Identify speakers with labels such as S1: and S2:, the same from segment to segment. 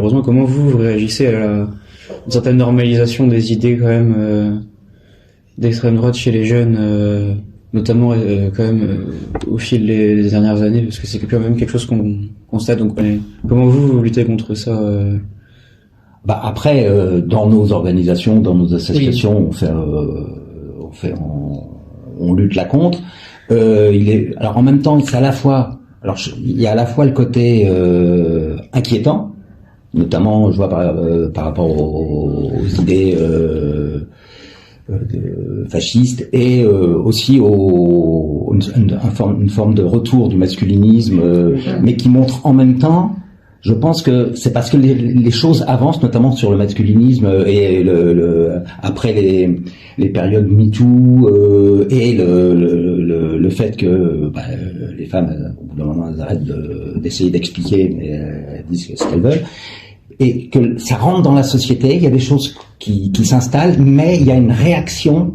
S1: malheureusement. Comment vous réagissez à une certaine normalisation des idées quand même d'extrême droite chez les jeunes, notamment quand même au fil des dernières années, parce que c'est quand même quelque chose qu'on constate. Donc, comment vous luttez contre ça
S2: Après, dans nos organisations, dans nos associations, on lutte là contre. Alors en même temps, c'est à la fois, il y a à la fois le côté inquiétant, notamment, je vois par rapport aux idées fascistes, et aussi une forme de retour du masculinisme, mais qui montre en même temps. Je pense que c'est parce que les choses avancent, notamment sur le masculinisme et après les périodes MeToo et le fait que les femmes, au bout d'un moment, elles arrêtent d'essayer d'expliquer, mais elles disent ce qu'elles veulent, et que ça rentre dans la société. Il y a des choses qui s'installent, mais il y a une réaction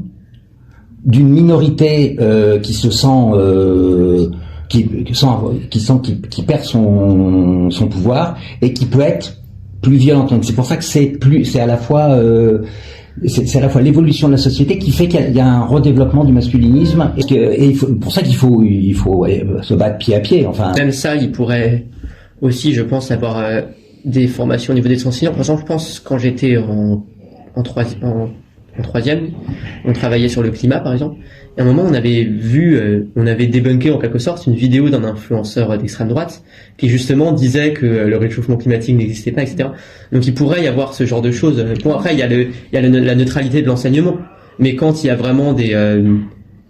S2: d'une minorité qui se sent qui perd son pouvoir et qui peut être plus violente. Donc c'est pour ça que c'est à la fois l'évolution de la société qui fait qu'il y a un redéveloppement du masculinisme pour ça qu'il faut se battre pied à pied. Enfin,
S3: même ça, il pourrait aussi, je pense, avoir des formations au niveau des enseignants. Par exemple, je pense quand j'étais en troisième, on travaillait sur le climat, par exemple. Et à un moment, on avait débunké en quelque sorte une vidéo d'un influenceur d'extrême droite qui justement disait que le réchauffement climatique n'existait pas, etc. Donc il pourrait y avoir ce genre de choses. Bon, après, il y a la neutralité de l'enseignement. Mais quand il y a vraiment des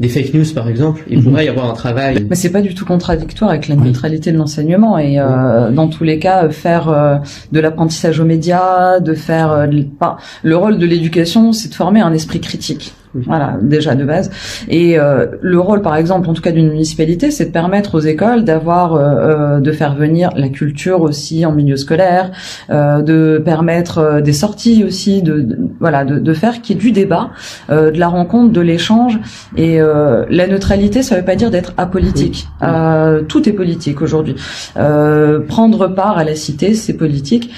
S3: fake news, par exemple, il pourrait y avoir un travail.
S4: Mais c'est pas du tout contradictoire avec la neutralité de l'enseignement, et dans tous les cas, faire de l'apprentissage aux médias, de faire le rôle de l'éducation, c'est de former un esprit critique. Voilà, déjà de base. Et le rôle, par exemple, en tout cas d'une municipalité, c'est de permettre aux écoles d'avoir, de faire venir la culture aussi en milieu scolaire, de permettre des sorties aussi, de faire qu'il y ait du débat, de la rencontre, de l'échange. Et la neutralité, ça veut pas dire d'être apolitique. Tout est politique aujourd'hui. Prendre part à la cité, c'est politique.